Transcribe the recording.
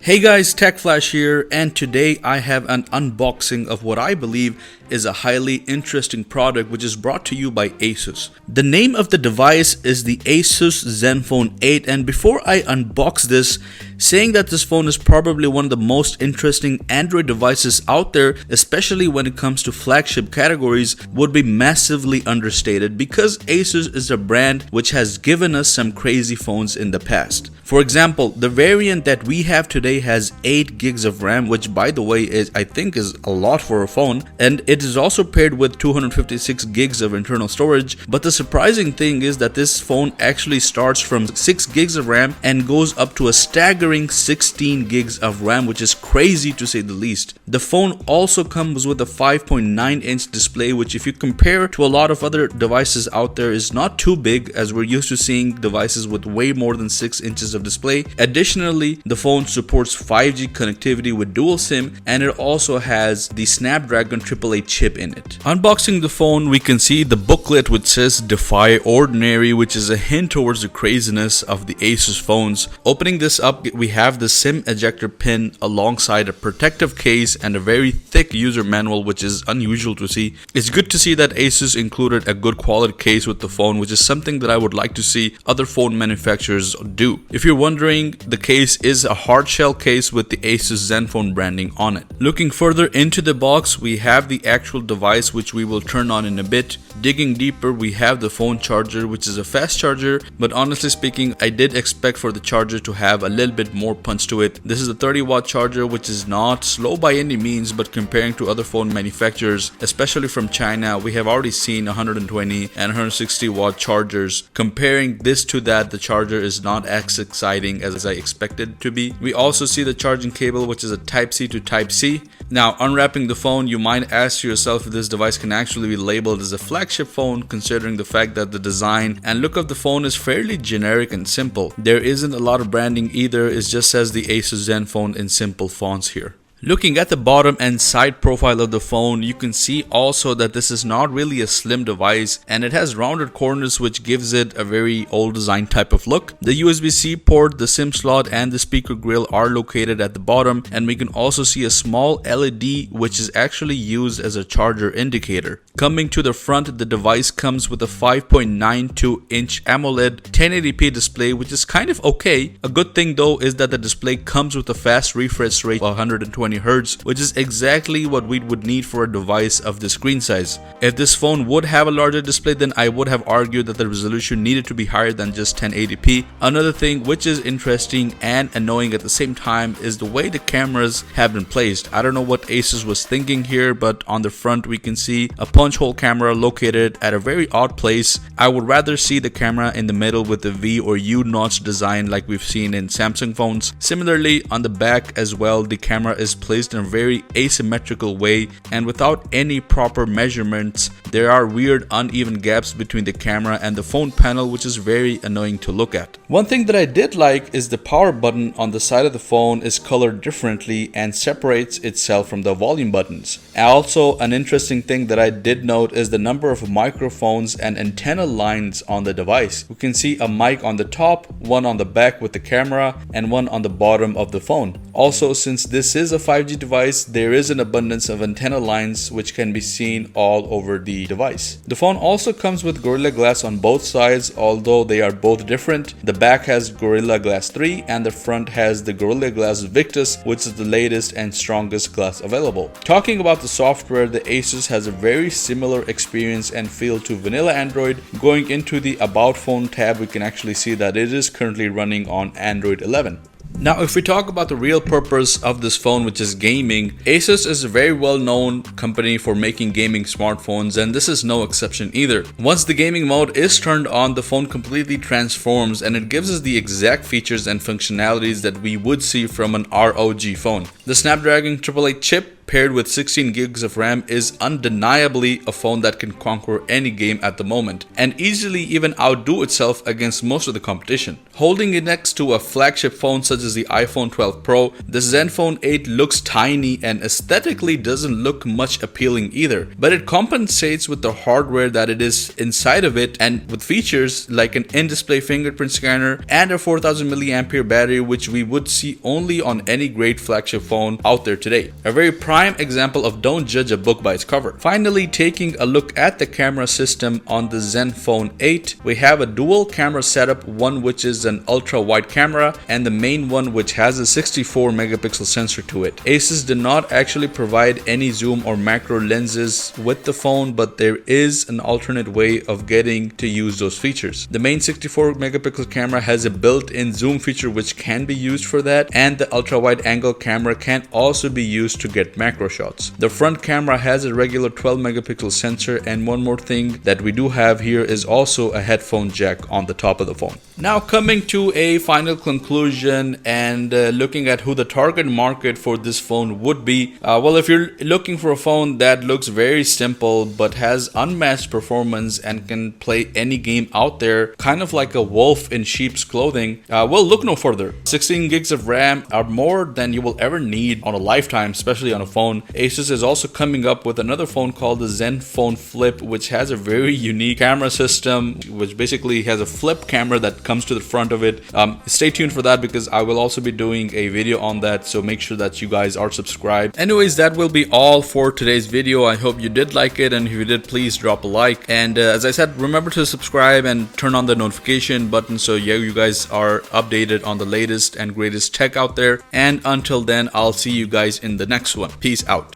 Hey guys, Tech Flash here, and today I have an unboxing of what I believe is a highly interesting product which is brought to you by Asus. The name of the device is the Asus Zenfone 8, and before I unbox this, saying that this phone is probably one of the most interesting Android devices out there, especially when it comes to flagship categories, would be massively understated because Asus is a brand which has given us some crazy phones in the past. For example, the variant that we have today has 8 gigs of RAM, which by the way I think is a lot for a phone, and it is also paired with 256 gigs of internal storage. But the surprising thing is that this phone actually starts from 6 gigs of RAM and goes up to a staggering 16 gigs of RAM, which is crazy to say the least. The phone also comes with a 5.9-inch display, which if you compare to a lot of other devices out there is not too big, as we're used to seeing devices with way more than 6 inches of display. Additionally, the phone supports 5G connectivity with dual SIM, and it also has the Snapdragon 888 chip in it. Unboxing the phone, we can see the booklet which says Defy Ordinary, which is a hint towards the craziness of the Asus phones. Opening this up, we have the SIM ejector pin alongside a protective case and a very thick user manual, which is unusual to see. It's good to see that Asus included a good quality case with the phone, which is something that I would like to see other phone manufacturers do. If you're wondering, the case is a hard shell case with the Asus Zenfone branding on it. Looking further into the box, we have the actual device which we will turn on in a bit. Digging deeper, we have the phone charger, which is a fast charger, but honestly speaking, I did expect for the charger to have a little bit more punch to it. This is a 30-watt charger, which is not slow by any means, but comparing to other phone manufacturers, especially from China, we have already seen 120 and 160-watt chargers. Comparing this to that, the charger is not as exciting as I expected it to be. We also see the charging cable, which is a Type-C to Type-C. Now, unwrapping the phone, you might ask yourself if this device can actually be labeled as a flagship phone, considering the fact that the design and look of the phone is fairly generic and simple. There isn't a lot of branding either, it just says the Asus Zenfone in simple fonts here. Looking at the bottom and side profile of the phone, you can see also that this is not really a slim device, and it has rounded corners which gives it a very old design type of look. The USB-C port, the SIM slot and the speaker grill are located at the bottom, and we can also see a small LED which is actually used as a charger indicator. Coming to the front, the device comes with a 5.92-inch AMOLED 1080p display, which is kind of okay. A good thing though is that the display comes with a fast refresh rate of 120 Hz, which is exactly what we would need for a device of this screen size. If this phone would have a larger display, then I would have argued that the resolution needed to be higher than just 1080p. Another thing which is interesting and annoying at the same time is the way the cameras have been placed. I don't know what Asus was thinking here, but on the front we can see a punch hole camera located at a very odd place. I would rather see the camera in the middle with the V or U notch design like we've seen in Samsung phones. Similarly, on the back as well, the camera is placed in a very asymmetrical way, and without any proper measurements, there are weird uneven gaps between the camera and the phone panel, which is very annoying to look at. One thing that I did like is the power button on the side of the phone is colored differently and separates itself from the volume buttons. Also, an interesting thing that I did note is the number of microphones and antenna lines on the device. We can see a mic on the top, one on the back with the camera, and one on the bottom of the phone. Also, since this is a 5G device, there is an abundance of antenna lines which can be seen all over the device. The phone also comes with Gorilla Glass on both sides, although they are both different. The back has Gorilla Glass 3 and the front has the Gorilla Glass Victus, which is the latest and strongest glass available. Talking about the software, the Asus has a very similar experience and feel to vanilla Android. Going into the About Phone tab, we can actually see that it is currently running on Android 11. Now, if we talk about the real purpose of this phone, which is gaming, Asus is a very well-known company for making gaming smartphones, and this is no exception either. Once the gaming mode is turned on, the phone completely transforms and it gives us the exact features and functionalities that we would see from an ROG phone. The Snapdragon 888 chip paired with 16 gigs of RAM is undeniably a phone that can conquer any game at the moment and easily even outdo itself against most of the competition. Holding it next to a flagship phone such as the iPhone 12 Pro, the Zenfone 8 looks tiny and aesthetically doesn't look much appealing either, but it compensates with the hardware that it is inside of it and with features like an in-display fingerprint scanner and a 4000 mAh battery, which we would see only on any great flagship phone out there today. A very prime example of don't judge a book by its cover. Finally, taking a look at the camera system on the Zenfone 8, we have a dual camera setup, one which is an ultra wide camera and the main one which has a 64 megapixel sensor to it. Asus did not actually provide any zoom or macro lenses with the phone, but there is an alternate way of getting to use those features. The main 64 megapixel camera has a built-in zoom feature which can be used for that, and the ultra wide angle camera can also be used to get macro shots. The front camera has a regular 12 megapixel sensor, and one more thing that we do have here is also a headphone jack on the top of the phone. Now coming to a final conclusion and looking at who the target market for this phone would be. Well, if you're looking for a phone that looks very simple but has unmatched performance and can play any game out there, kind of like a wolf in sheep's clothing, well, look no further. 16 gigs of RAM are more than you will ever need on a lifetime, especially on a phone. Asus is also coming up with another phone called the Zenfone Flip, which has a very unique camera system, which basically has a flip camera that comes to the front of it. Stay tuned for that because I will also be doing a video on that, so make sure that you guys are subscribed. Anyways, that will be all for today's video. I hope you did like it, and if you did, please drop a like. And as I said, remember to subscribe and turn on the notification button so yeah, you guys are updated on the latest and greatest tech out there. And until then, I'll see you guys in the next one. Peace out.